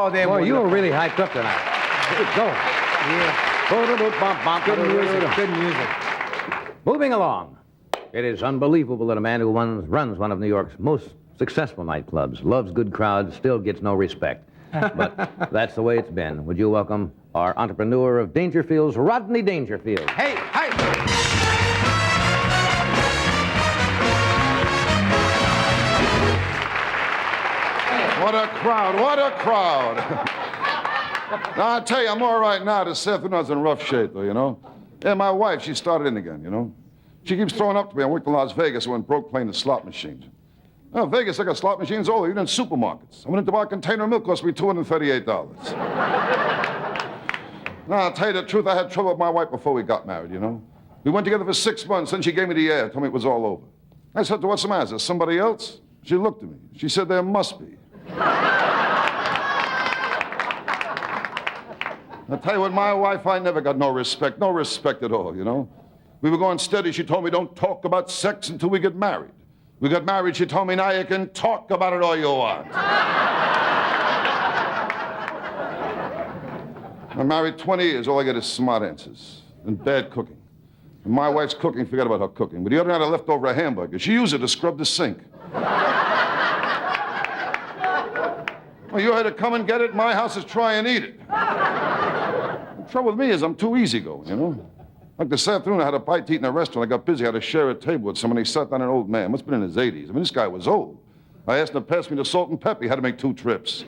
Oh, they Boy, were. you were really hyped up tonight. Good going. Yeah. Good music. Good music. Moving along. It is unbelievable that a man who runs one of New York's most successful nightclubs, loves good crowds, still gets no respect. But that's the way it's been. Would you welcome our entrepreneur of Dangerfield's, Rodney Dangerfield? Hey, hey. What a crowd, what a crowd. Now, I tell you, I'm all right now. This afternoon I was in rough shape, though, you know. Yeah, my wife, she started in again, you know. She keeps throwing up to me. I worked in Las Vegas. I went broke playing the slot machines. Now, Vegas, I got slot machines all over, even in supermarkets. I went into buy a container of milk, cost me $238. Now, I'll tell you the truth, I had trouble with my wife before we got married, you know. We went together for 6 months, then she gave me the air, told me it was all over. I said to her, what's the matter? Is there somebody else? She looked at me. She said, there must be. I'll tell you what, my wife, I never got no respect at all, you know. We were going steady. She told me, don't talk about sex until we get married. We got married. She told me, now you can talk about it all you want. I'm married 20 years. All I get is smart answers and bad cooking. And my wife's cooking, forget about her cooking. But the other night I left over a hamburger. She used it to scrub the sink. Well, you had to come and get it. My house is try and eat it. The trouble with me is I'm too easygoing, you know. Like this afternoon, I had a bite to eat in a restaurant. I got busy. I had to share a table with someone. He sat down, an old man. Must have been in his 80s. I mean, this guy was old. I asked him to pass me the salt and pepper. He had to make 2 trips.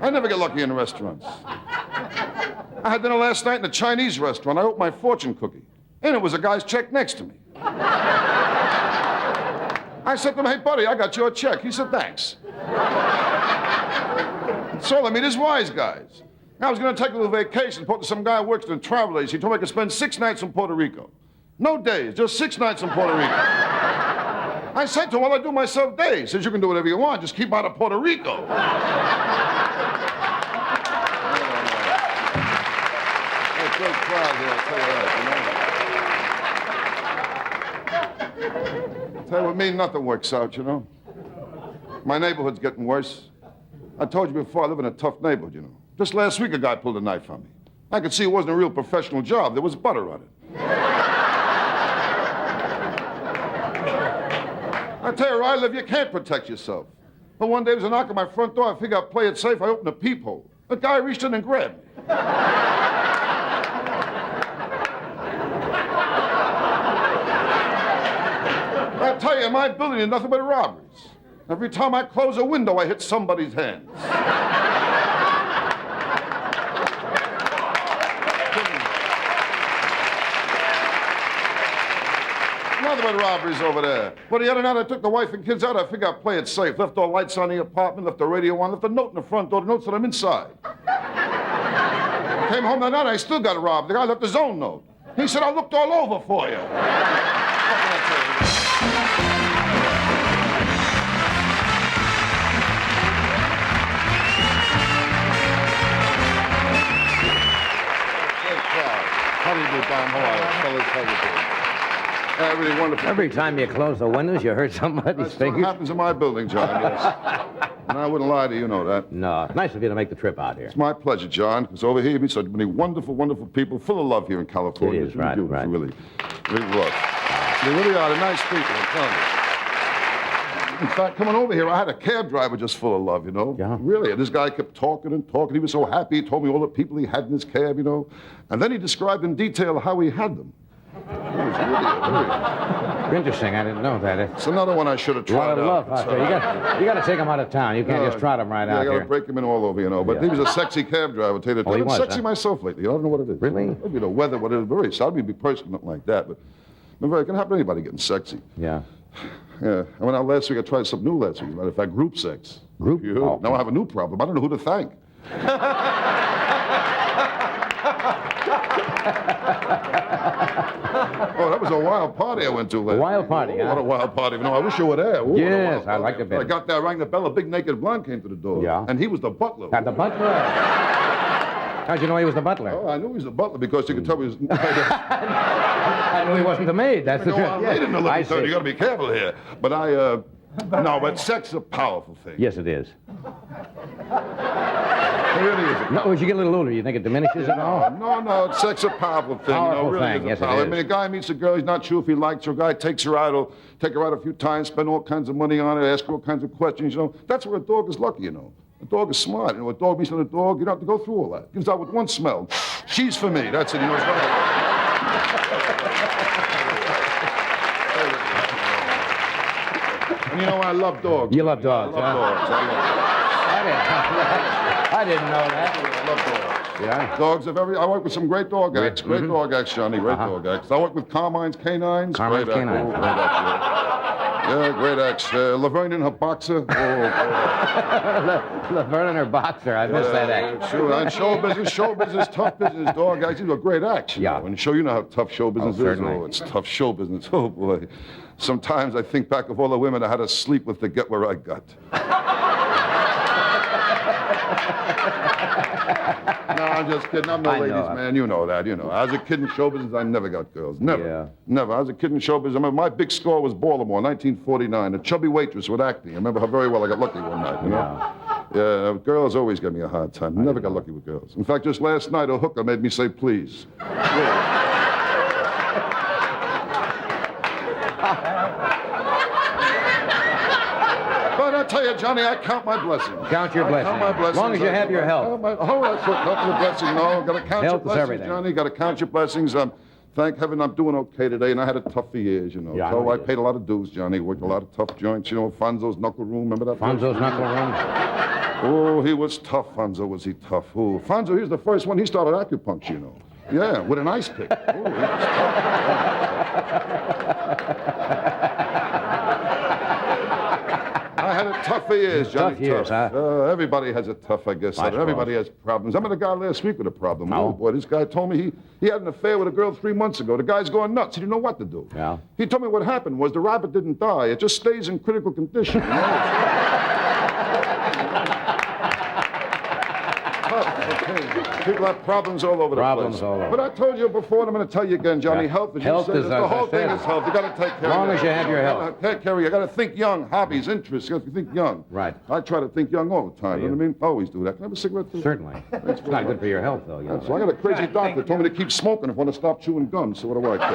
I never get lucky in restaurants. I had dinner last night in a Chinese restaurant. I opened my fortune cookie. And it was a guy's check next to me. I said to him, hey, buddy, I got your check. He said, thanks. So I meet his wise guys. I was going to take a little vacation, talk to some guy who works in a travel agency. He told me I could spend 6 nights in Puerto Rico. No days, just 6 nights in Puerto Rico. I said to him, well, I do myself days. He says, you can do whatever you want, just keep out of Puerto Rico. It's a great crowd here, I'll tell you that, you know. Tell you, with me, nothing works out, you know. My neighborhood's getting worse. I told you before, I live in a tough neighborhood, you know. Just last week, a guy pulled a knife on me. I could see it wasn't a real professional job. There was butter on it. I tell you, where I live, you can't protect yourself. But one day, there was a knock on my front door. I figured I'd play it safe. I opened a peephole. The guy reached in and grabbed me. I tell you, in my building, there's nothing but robberies. Every time I close a window, I hit somebody's hands. Nothing but robberies over there. Well, the other night I took the wife and kids out. I figured I'd play it safe. Left all lights on the apartment, left the radio on, left a note in the front door. The note said I'm inside. Came home that night, I still got robbed. The guy left his own note. He said, I looked all over for you. How do you do, Don? How are you? Fellas, how you doing? Really wonderful. Every time you close the windows, you hurt somebody's That's what fingers. happens in my building, John, yes. And I wouldn't lie to you, know that. No, it's nice of you to make the trip out here. It's my pleasure, John, because over here you meet so many wonderful, wonderful people, full of love here in California. It is, right, right. Really, really love. They really are. They're nice people, I'm telling you. In fact, coming over here, I had a cab driver just full of love, you know. Yeah. Really. And this guy kept talking and talking. He was so happy. He told me all the people he had in his cab, you know. And then he described in detail how he had them. It was really Interesting. I didn't know that. It's another one I should have A lot tried of love out. out there. You got to take them out of town. You can't just trot them right out I got here. to break him in all over, you know. But he was a sexy cab driver. I'll tell you the Oh, he truth. I'm was, sexy huh? myself lately. I don't know what it is. Really? Maybe the weather, what it is. Very sad. I'd be a big person like that. But it can happen to anybody getting sexy. Yeah. Yeah. I went out last week. I tried something new last week. As a matter of fact, group sex. Group? You. Oh. Now I have a new problem. I don't know who to thank. Oh, that was a wild party I went to last A wild week. party, Oh, huh? what a wild party. No, I wish you were there. Ooh, what a Yes, wild I party. like the bit. I got there, rang the bell, a big naked blonde came to the door. Yeah. And he was the butler. And the butler. How'd you know he was the butler? Oh, I knew he was the butler because you could tell he was... I knew he wasn't the maid. That's the No, truth. I'm late in the living I third. see. You got to be careful here. But I No, but sex is a powerful thing. Yes, it is. It really is. No, as you get a little older, you think it diminishes at all? No, sex is a powerful thing. Powerful really thing, is a yes, it power. is. I mean, a guy meets a girl, he's not sure if he likes her. A guy takes her out, he'll take her out a few times, spend all kinds of money on her, ask her all kinds of questions, you know. That's where a dog is lucky, you know. A dog is smart. You know, a dog meets another dog, you don't have to go through all that. Gives out with one smell. She's for me. That's it. He knows right. And you know, I love dogs. You love dogs, I love dogs. I didn't know that. I love dogs. Yeah. Dogs of every. I work with some great dog acts. Great dog acts, Johnny. Great dog acts. I work with Carmine's Canines. Carmine's Great act. Canines. Oh, great act, yeah, great acts. Laverne and her boxer. Laverne and her boxer. I missed that act. Sure. And show business, tough business, dog acts. These are great acts. Yeah. And show you know how tough show business is. Certainly. Oh, it's tough show business. Oh boy. Sometimes I think back of all the women I had to sleep with to get where I got. No, I'm just kidding. I'm no ladies' man. You know that. You know. I was a kid in show business. I never got girls. Never. Yeah. Never. I was a kid in show business. I remember my big score was Baltimore, 1949. A chubby waitress with acting. I remember how very well I got lucky one night. You know. Yeah. Girls always give me a hard time. Never got lucky with girls. In fact, just last night, a hooker made me say please. Yeah. But I tell you, Johnny, I count my blessings. Count your blessings. Count my blessings. As long as you have your health. Oh, that's what count your blessings. No, got to count your Health is blessings, everything. Johnny. Got to count your blessings. Thank heaven I'm doing okay today, and I had it tough for years, you know. Yeah, So I I did. paid a lot of dues, Johnny. Worked a lot of tough joints, you know. Fonzo's Knuckle Room, remember that? place? Fonzo's Knuckle Room. Oh, he was tough, Fonzo. Was he tough? Oh, Fonzo, he was the first one. He started acupuncture, you know. Yeah, with an ice pick. Oh, he was I had it tough for years, Johnny. Tough years, huh? Everybody has it tough, I guess. I suppose. Everybody has problems. I met a guy last week with a problem. No. Oh, boy, this guy told me he had an affair with a girl 3 months ago. The guy's going nuts. He didn't know what to do. Yeah. He told me what happened was the rabbit didn't die. It just stays in critical condition. You know? People have problems all over the place. Problems all over. But I told you before, and I'm going to tell you again, Johnny, Yeah. health is Health is, the as I whole thing said. is health. You got to take care As long of as you have your health. Take care of you got to think young, hobbies, interests. You got to think young. Right. I try to think young all the time. You know what I mean? Always do that. Can I have a cigarette too? Certainly. It's not good for your health, though. You know. So I got a crazy doctor told me to keep smoking if I want to stop chewing gum. So what do I care?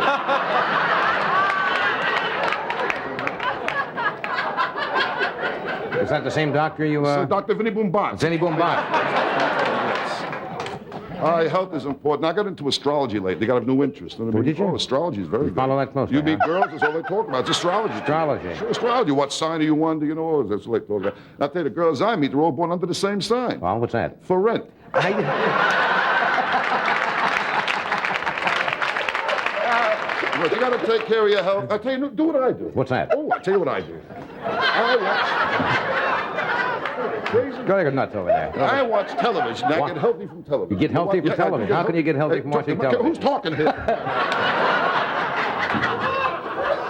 Is that the same doctor you... So Dr. Vinny Boombat. Zinni Boombach. Health is important. I got into astrology lately. Got a new interest. You know what I mean? did you? Oh, astrology is very good. Follow that closely, You meet huh? girls, that's all they talk about. It's astrology. Astrology. Sure, astrology. What sign are you under? You know, that's what they talk about. I tell you, the girls I meet, they're all born under the same sign. Well, what's that? For rent. But you got to take care of your health. I tell you, do what I do. What's that? Oh, I tell you what I do. I Go ahead, nuts over there. watch television. I get healthy from television. You get healthy from television? How can you get healthy from watching television? Who's talking here?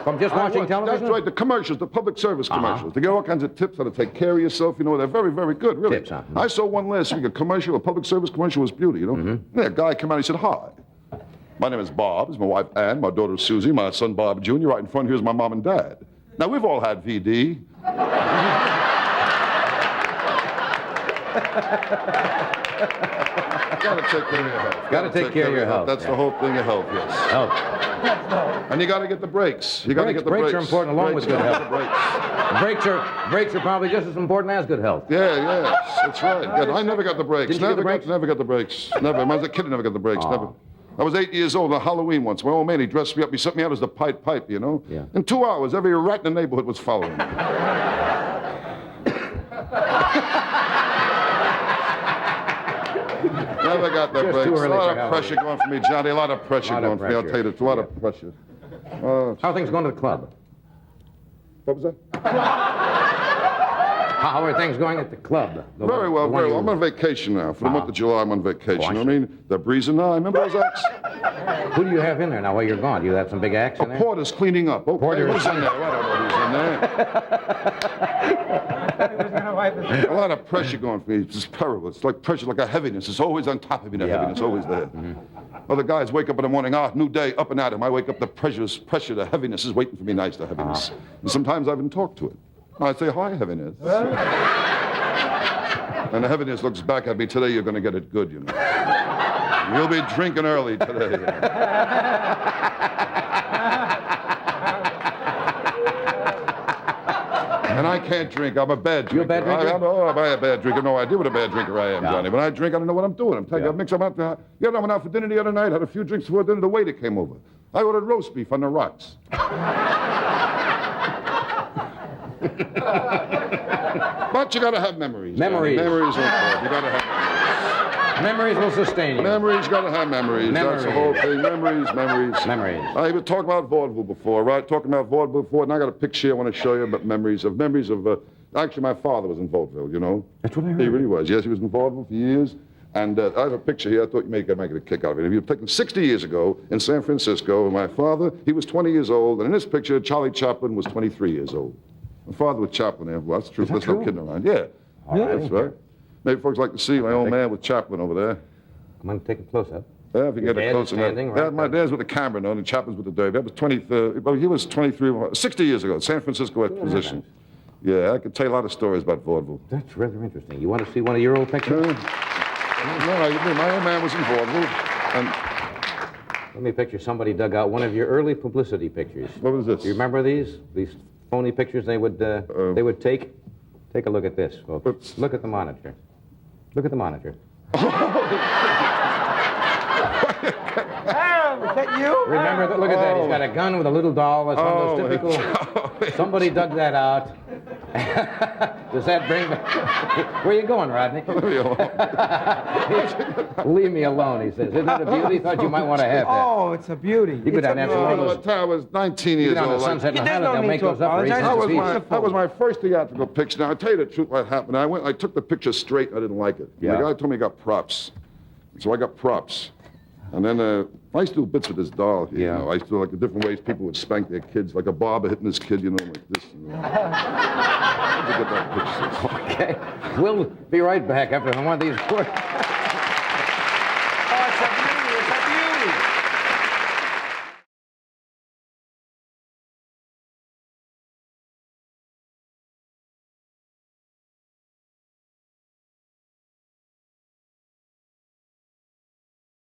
From just watching television? That's right, the commercials, the public service commercials. They get all kinds of tips how to take care of yourself. You know, they're very, very good, really. Tips, huh? I saw one last week, a commercial, a public service commercial was beauty, you know. Yeah, a guy came out, he said, hi. My name is Bob. This is my wife, Ann, my daughter, Susie, my son, Bob Jr. Right in front here's my mom and dad. Now, we've all had VD. Gotta take care of your health. Gotta take care of your health. That's yeah. the whole thing of health, yes. Health. And you gotta get the breaks. You gotta get the breaks. Breaks are important along with good You gotta health. get the breaks. Breaks are probably just as important as good health. Yeah, that's right. Good. I never got the breaks. Didn't you get the breaks? Never got the breaks. Never. When I was a kid, I never got the breaks. Never. I was 8 years old on Halloween once. My old man, he dressed me up. He sent me out as the Pied Pipe, you know? Yeah. In 2 hours, every rat in the neighborhood was following me. Never got the Just breaks. too A early lot for of Halloween. pressure going for me, Johnny. A lot of pressure Lot of going for me. I'll pressure, tell you the truth. A lot of pressure. How are things going to the club? What was that? How are things going at the club? Very well, very well. I'm on vacation now. For the month of July, I'm on vacation. Oh, I I mean, they're breezing now. Remember those acts? Who do you have in there now while you're gone? Do you have some big acts in there? Porter's cleaning up. Okay, Porter is who's in there? I don't know who's in there. A lot of pressure going for me. It's just terrible. It's like pressure, like a heaviness. It's always on top of me, the heaviness, always there. Other guys wake up in the morning, new day, up and at 'em. I wake up, the pressure, the heaviness is waiting for me nice, the heaviness. And sometimes I haven't talked to it. I say, hi, heaviness. And the heaviness looks back at me, today you're going to get it good, you know. You'll be drinking early today. You know? And I can't drink. I'm a bad drinker. You're a bad drinker? I'm a bad drinker. No idea what a bad drinker I am, Johnny. When I drink, I don't know what I'm doing. I'm telling you, I mix them up. I went out for dinner the other night, had a few drinks before dinner, the waiter came over. I ordered roast beef on the rocks. But you gotta have memories. Memories. Johnny. Memories are important. You gotta have memories. Memories will sustain you. Memories, gotta have memories. That's the whole thing. Memories. Memories. I was talking about vaudeville before, right? Talking about vaudeville before, and I got a picture I want to show you about memories of actually, my father was in vaudeville, you know? That's what I heard. He really was. Yes, he was in vaudeville for years. And I have a picture here. I thought you might get a kick out of it. He was taken 60 years ago in San Francisco, and my father, he was 20 years old. And in this picture, Charlie Chaplin was 23 years old. My father was Chaplin there. Well, that's true. There's no kidding around. Yeah. That's right. Maybe folks like to see my old man with Chaplin over there. I'm going to take a close-up. Yeah, if you get it close enough. Right, my dad's with the camera, no, and Chaplin's with the derby. That was he was 60 years ago, San Francisco Exposition. Yeah, I could tell you a lot of stories about vaudeville. That's rather interesting. You want to see one of your old pictures? No, my old man was in vaudeville. And Let me picture somebody dug out one of your early publicity pictures. what was this? Do you remember these? These phony pictures they would take? Take a look at this, folks. Look at the monitor. Look at the monitor. Is that you? Remember that? Look at that. He's got a gun with a little doll. That's one of those typical. Somebody dug that out. Does that bring back? Where are you going, Rodney? Leave me alone, he says. Isn't it a beauty? Thought you might want to have that. Oh, it's a beauty. You go down there. By the time I was 19 years Go down to old. Sunset and There's Highland. no They'll need make to those up for apologize. each That was my first theatrical picture. Now, I'll tell you the truth what happened. I took the picture straight, I didn't like it. Yeah. The guy told me he got props. So I got props. And then I used to do bits with this doll here. Yeah. You know? I used to do like the different ways people would spank their kids, like a barber hitting his kid, you know, like this. You know. How'd you get that picture? Okay. We'll be right back after one of these.